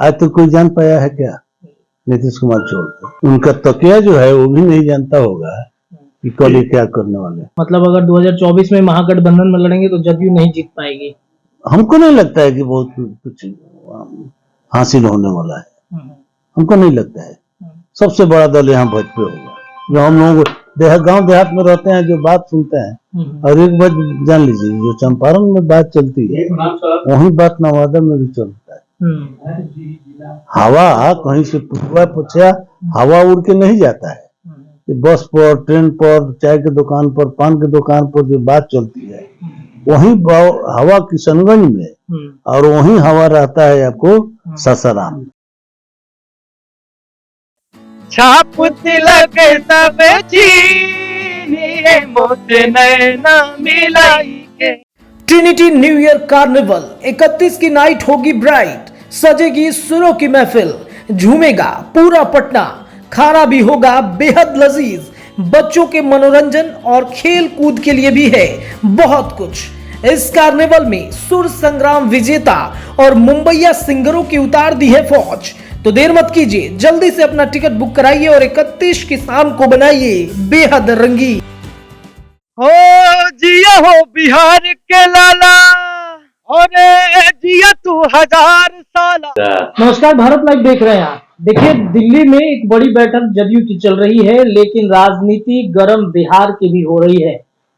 आज तो कोई जान पाया है क्या? नीतीश कुमार छोड़कर उनका तकिया जो है वो भी नहीं जानता होगा कि कल ये क्या करने वाले। मतलब अगर 2024 में महागठबंधन में लड़ेंगे तो जदयू नहीं जीत पाएगी। हमको नहीं लगता है कि बहुत कुछ हासिल होने वाला है, हमको नहीं लगता है। सबसे बड़ा दल यहाँ भाजपा होगा। जो हम लोग गांव देहात में रहते हैं, जो बात सुनते हैं, और एक बात जान लीजिए, जो चंपारण में बात चलती है वही बात नवादा में भी चलता है। हवा कहीं से पूछा हवा उड़ के नहीं जाता है। बस पर, ट्रेन पर, चाय के दुकान पर, पान के दुकान पर जो बात चलती है वही हवा किशनगंज में, और वही हवा रहता है आपको सासाराम। छाप तिलक सब चीनिए मोत नैना मिलाई के। ट्रिनिटी न्यू ईयर कार्निवल 31 की नाइट होगी ब्राइट, सजेगी सुरों की महफिल, झूमेगा पूरा पटना, खाना भी होगा बेहद लजीज, बच्चों के मनोरंजन और खेल कूद के लिए भी है बहुत कुछ। इस कार्निवल में सुर संग्राम विजेता और मुंबईया सिंगरों की उतार दी है फौज। तो देर मत कीजिए, जल्दी से अपना टिकट बुक कराइए और 31 की शाम को बनाइए बेहद रंगी। हो जिया हो बिहार के लाला, और जिया तू 1000 साला। नमस्कार, भारत लाइव देख रहे हैं आप। देखिए, दिल्ली में एक बड़ी बैठक जदयू की चल रही है, लेकिन राजनीति गर्म बिहार की भी हो रही है।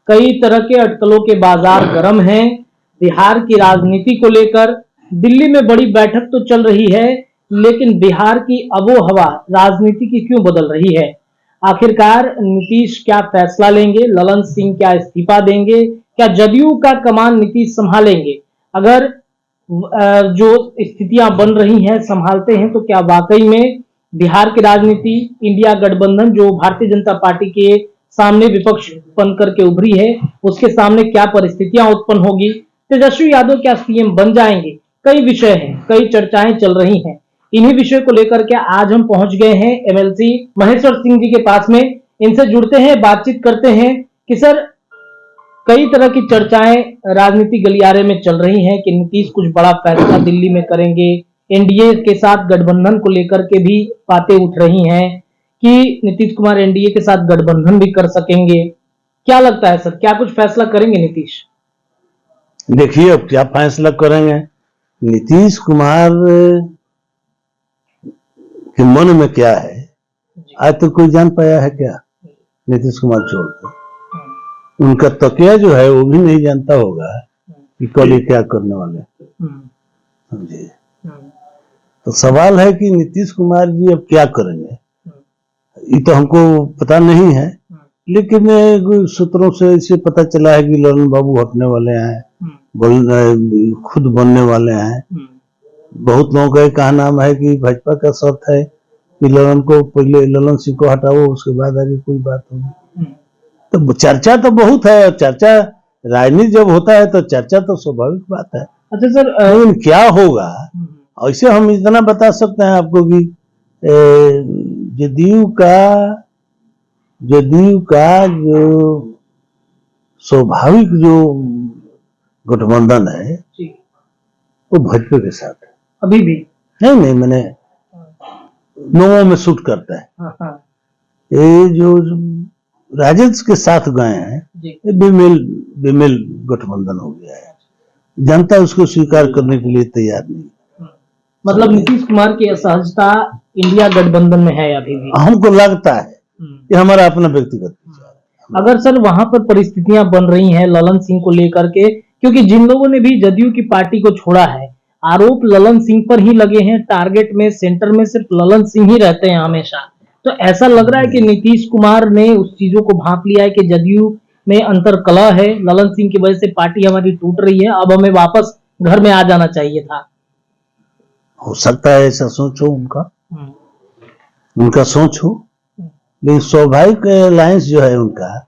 कई तरह के अटकलों के बाजार गर्म हैं बिहार की राजनीति को लेकर। दिल्ली में बड़ी बैठक तो चल रही है, लेकिन बिहार की आबोहवा राजनीति की क्यों बदल रही है? आखिरकार नीतीश क्या फैसला लेंगे? ललन सिंह क्या इस्तीफा देंगे? क्या जदयू का कमान नीतीश संभालेंगे? अगर जो स्थितियां बन रही हैं संभालते हैं तो क्या वाकई में बिहार की राजनीति, इंडिया गठबंधन जो भारतीय जनता पार्टी के सामने विपक्ष बन करके उभरी है, उसके सामने क्या परिस्थितियां उत्पन्न होगी? तेजस्वी यादव क्या सीएम बन जाएंगे? कई विषय हैं, कई चर्चाएं चल रही हैं। इन्हीं विषय को लेकर के आज हम पहुंच गए हैं एमएलसी महेश्वर सिंह जी के पास में। इनसे जुड़ते हैं, बातचीत करते हैं कि सर, कई तरह की चर्चाएं राजनीति गलियारे में चल रही हैं कि नीतीश कुछ बड़ा फैसला दिल्ली में करेंगे। एनडीए के साथ गठबंधन को लेकर के भी बातें उठ रही हैं कि नीतीश कुमार एनडीए के साथ गठबंधन भी कर सकेंगे। क्या लगता है सर, क्या कुछ फैसला करेंगे नीतीश? देखिए, अब क्या फैसला करेंगे नीतीश कुमार के मन में क्या है, आज तो कोई जान पाया है क्या? नीतीश कुमार छोड़कर उनका तकिया जो है वो भी नहीं जानता होगा कि कल ये क्या करने वाले। समझिए, तो सवाल है कि नीतीश कुमार जी अब क्या करेंगे, ये तो हमको पता नहीं है। लेकिन सूत्रों से इसे पता चला है कि ललन बाबू हटने वाले हैं, खुद बनने वाले हैं। बहुत लोगों का कहा नाम है कि भाजपा का शर्त है कि ललन को पहले, ललन सिंह को हटाओ, उसके बाद आगे कोई बात होगी। तो चर्चा तो बहुत है, चर्चा राजनीति जब होता है तो चर्चा तो स्वाभाविक बात है। अच्छा सर, लेकिन क्या होगा ऐसे हम इतना बता सकते हैं आपको कि जदयू का जो स्वाभाविक जो गठबंधन है वो भाजपा के साथ है अभी भी। नहीं, मैंने लोगों में सूट करता है। ये जो राजद के साथ गए हैं, ये बेमेल गठबंधन हो गया है। जनता उसको स्वीकार करने के लिए तैयार नहीं। मतलब नीतीश कुमार की असहजता इंडिया गठबंधन में है अभी भी, हमको लगता है। ये हमारा अपना व्यक्तिगत विचार है। अगर सर वहां पर परिस्थितियां बन रही हैं ललन सिंह को लेकर के, क्योंकि जिन लोगों ने भी जदयू की पार्टी को छोड़ा है, आरोप ललन सिंह पर ही लगे हैं। टारगेट में, सेंटर में सिर्फ ललन सिंह ही रहते हैं हमेशा। तो ऐसा लग रहा है कि नीतीश कुमार ने उस चीजों को भांप लिया है कि जदयू में अंतर कलह है, ललन सिंह की वजह से पार्टी हमारी टूट रही है, अब हमें वापस घर में आ जाना चाहिए था। हो सकता है ऐसा सोच हो उनका सोच हो, लेकिन स्वाभाविक अलायंस जो है उनका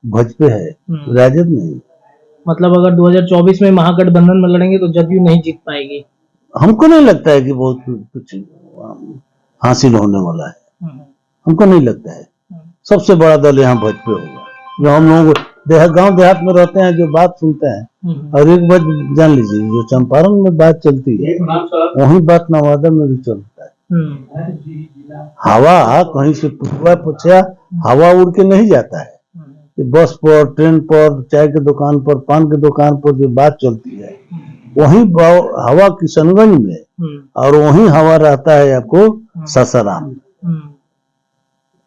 भाजपा है, राजद नहीं। मतलब अगर 2024 में महागठबंधन में लड़ेंगे तो जदयू नहीं जीत पाएगी। हमको नहीं लगता है कि बहुत कुछ हासिल होने वाला है, हमको नहीं लगता है। सबसे बड़ा दल यहाँ भाजपा होगा। जो हम लोग गांव देहात में रहते हैं जो बात सुनते हैं। और एक बात जान लीजिए, जो चंपारण में बात चलती है वही बात नवादा में भी चलता है। हवा कहीं से पूछा हवा उड़ के नहीं जाता है। बस पर, ट्रेन पर, चाय के दुकान पर, पान के दुकान पर जो बात चलती है वही हवा किशनगंज में, और वही हवा रहता है आपको सासाराम में।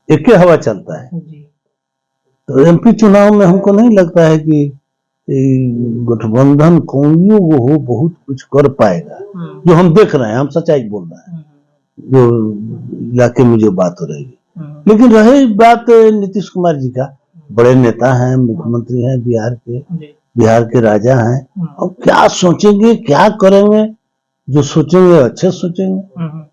एक ही हवा चलता है। तो एमपी चुनाव में हमको नहीं लगता है कि गठबंधन कांग्रेस वो हो बहुत कुछ कर पाएगा। जो हम देख रहे हैं, हम सच्चाई बोल रहे हैं, जो इलाके में जो बात हो रही है। लेकिन रही बात नीतीश कुमार जी का, बड़े नेता हैं, मुख्यमंत्री हैं बिहार के राजा हैं। अब क्या सोचेंगे, क्या करेंगे, जो सोचेंगे अच्छे सोचेंगे।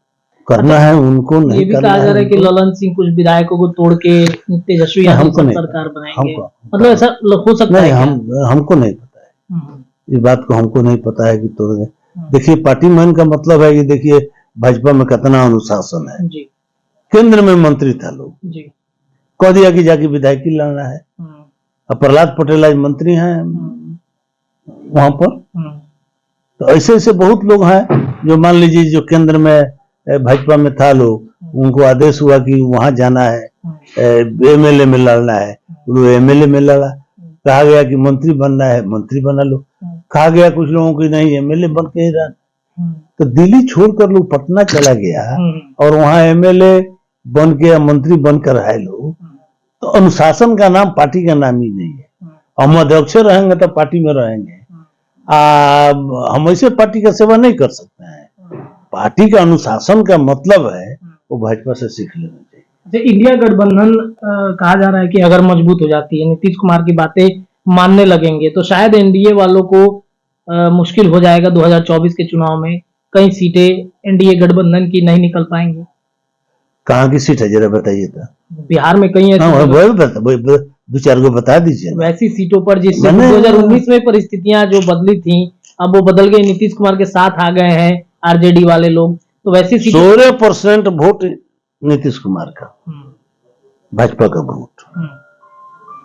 करना है उनको, नहीं ये भी कहा जा रहा है कि ललन सिंह कुछ विधायकों को तोड़ के तेजस्वी यादव सरकार बनाएंगे, मतलब ऐसा हो सकता है? हमको नहीं पता है, ये बात को हमको नहीं पता है कि तोड़। देखिए, पार्टी मैन का मतलब है कि देखिए भाजपा में कितना अनुशासन है। केंद्र में मंत्री था, लोग कह दिया कि जाके विधायकी लड़ना है। अब प्रहलाद पटेल आज मंत्री हैं वहां पर। तो ऐसे ऐसे बहुत लोग हैं जो मान लीजिए जो केंद्र में भाजपा में था, लोग उनको आदेश हुआ कि वहां जाना है, एमएलए में लड़ना है, वो एमएलए में लड़ा। कहा गया कि मंत्री बनना है, मंत्री बना लो। कहा गया कुछ लोगों की नहीं, एमएलए बन के ही रहना। तो दिल्ली छोड़कर लोग पटना चला गया और वहां एमएलए बन के या मंत्री बनकर आए लोग। तो अनुशासन का नाम पार्टी का नाम ही नहीं है। हम अध्यक्ष रहेंगे तो पार्टी में रहेंगे, हम ऐसे पार्टी का सेवा नहीं कर सकते हैं। पार्टी का अनुशासन का मतलब है वो भाजपा से सीख लेना चाहिए। इंडिया गठबंधन कहा जा रहा है कि अगर मजबूत हो जाती है, नीतीश कुमार की बातें मानने लगेंगे, तो शायद एनडीए वालों को मुश्किल हो जाएगा 2024 के चुनाव में। कई सीटें एनडीए गठबंधन की नहीं निकल पाएंगी। कहाँ की सीट है जरा बताइए तो। बिहार में कई ऐसी दो चार को बता दीजिए। वैसी सीटों पर जिससे 2019 में परिस्थितियां जो बदली थी, अब वो बदल गई, नीतीश कुमार के साथ आ गए हैं आरजेडी वाले लोग। तो वैसी 16% वोट नीतीश कुमार का, भाजपा का वोट,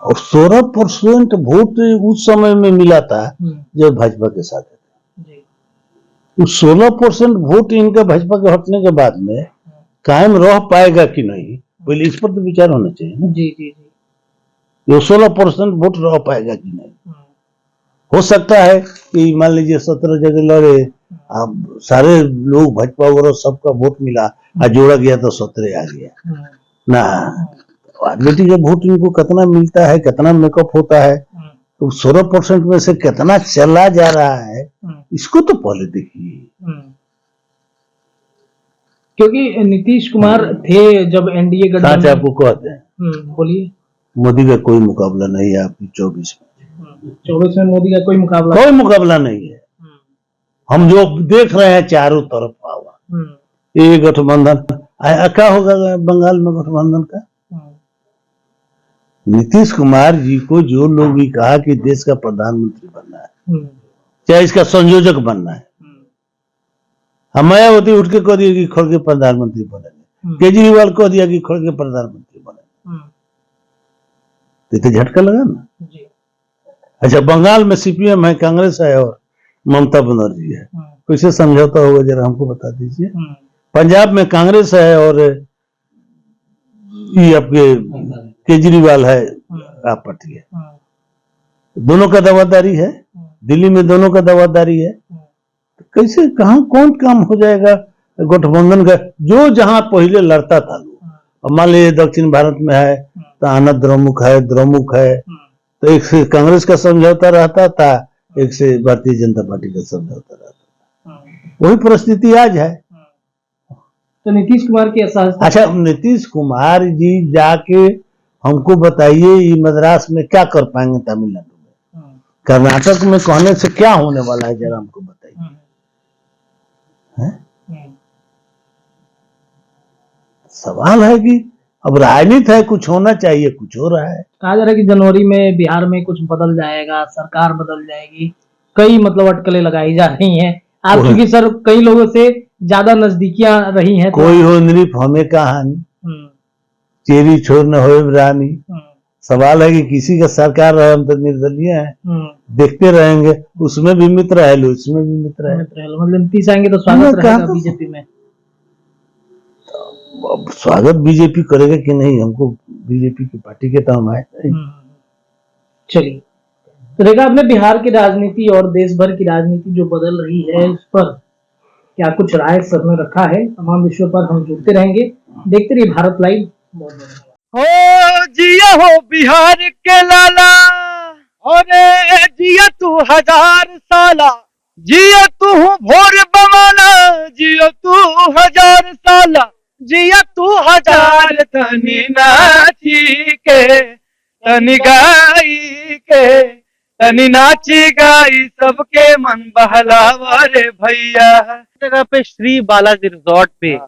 और 16% वोट उस समय में मिला था जब भाजपा के साथ थे। उस 16% वोट इनका भाजपा के हटने के बाद में कायम रह पाएगा कि नहीं, पहले इस पर तो विचार होना चाहिए ना। जी। ये 16% वोट रह पाएगा कि नहीं। हो सकता है कि मान लीजिए 17 जगह लड़े, अब सारे लोग भाजपा वगैरह सबका वोट मिला और जोड़ा गया तो 17 आ गया ना। आरजेडी का वोट इनको कितना मिलता है, कितना मेकअप होता है, तो 16% में से कितना चला जा रहा है, इसको तो पहले देखिए। क्योंकि नीतीश कुमार थे जब एनडीए गठबंधन। आपको कहते हैं, बोलिए। मोदी का कोई मुकाबला नहीं है आपकी 24 में मोदी का कोई मुकाबला नहीं है। हम जो देख रहे हैं चारों तरफ हवा, ये गठबंधन क्या होगा बंगाल में गठबंधन का। नीतीश कुमार जी को जो लोग भी कहा कि देश का प्रधानमंत्री बनना है, चाहे इसका संयोजक बनना है, मायावती उठ के कह दिया कि खड़ के प्रधानमंत्री बनेंगे, केजरीवाल कह दिया कि खड़ के प्रधानमंत्री बनेंगे, तो झटका लगा ना। अच्छा, बंगाल में सीपीएम है, कांग्रेस है और ममता बनर्जी है, कैसे समझौता होगा जरा हमको बता दीजिए। पंजाब में कांग्रेस है और ये आपके केजरीवाल है, आप पार्टी है, दोनों का दावादारी है, दिल्ली में दोनों का दावादारी है। तो कैसे कहां कौन काम हो जाएगा गठबंधन का, जो जहां पहले लड़ता था लोग। अब मान लीजिए दक्षिण भारत में है तो आनंद द्रमुक है, तो एक से कांग्रेस का समझौता रहता था, एक से भारतीय जनता पार्टी का समझौता रहता था। वही परिस्थिति आज है। तो नीतीश कुमार की अच्छा, नीतीश कुमार जी जाके हमको बताइए ये मद्रास में क्या कर पाएंगे, तमिलनाडु में, कर्नाटक में कहने से क्या होने वाला है, जरा हमको बताइए। सवाल है कि अब राजनीति है, कुछ होना चाहिए, कुछ हो रहा है। कहा जा रहा है कि जनवरी में बिहार में कुछ बदल जाएगा, सरकार बदल जाएगी, कई मतलब अटकलें लगाई जा रही हैं। आप क्योंकि सर कई लोगों से ज्यादा नजदीकियां रही हैं, कोई हो निरीफ हमें कहानी, चेरी छोड़ न हो रानी, सवाल है कि किसी का सरकार रहे, हम तो निर्दलीय हैं, देखते रहेंगे। उसमें भी मित्र है, उसमें भी मित्र है। मतलब नीतीश आएंगे तो स्वागत रहेगा बीजेपी में। अब स्वागत बीजेपी करेगा कि नहीं, हमको बीजेपी की पार्टी के काम आए। चलिए, तो देखा आपने बिहार की राजनीति और देश भर की राजनीति जो बदल रही है, उस पर क्या कुछ राय सबने रखा है। तमाम विषयों पर हम जुड़ते रहेंगे। देखते रहिए भारत लाइव। हो जिया हो बिहार के लाला, और जिया तू 1000 साला, जिया तू भोर बवाला, जिया तू 1000 साला, जिया तू 1000। तनी नाची के तनी गाई के, तनी नाची गाई सबके मन बहलावा रे भैया। जगह पे श्री बालाजी रिजॉर्ट पे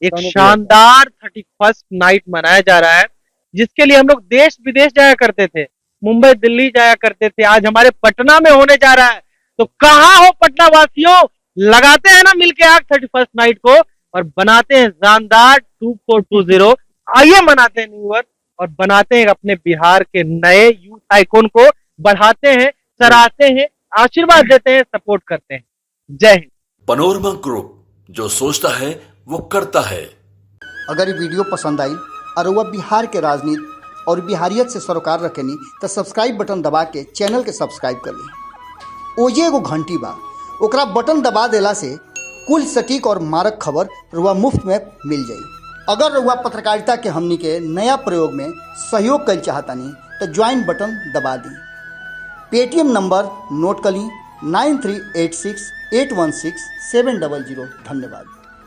एक शानदार 31st नाइट मनाया जा रहा है, जिसके लिए हम लोग देश विदेश जाया करते थे, मुंबई दिल्ली जाया करते थे। आज हमारे पटना में होने जा रहा है। तो कहाँ हो पटना वासियों, लगाते हैं ना मिलके आग 31st नाइट को और बनाते हैं शानदार 2420। आइए मनाते हैं न्यू ईयर और बनाते हैं अपने बिहार के नए यूथ आइकॉन को, बढ़ाते हैं, सराहते हैं, आशीर्वाद देते हैं, सपोर्ट करते हैं। जय हिंद। पनोरमा ग्रुप, जो सोचता है वो करता है। अगर ये वीडियो पसंद आई और वह बिहार के राजनीति और बिहारियत से सरोकार रखेनी तो सब्सक्राइब बटन दबा के चैनल के सब्सक्राइब कर ली। ओजे एगो घंटी बा, ओकरा बटन दबा देला से कुल सटीक और मारक खबर रुआ मुफ्त में मिल जाई। अगर रुआ पत्रकारिता के हमनी के नया प्रयोग में सहयोग कर चाहतानी तो ज्वाइन बटन दबा दी। पेटीएम नंबर नोट कर ली 9386816700। धन्यवाद।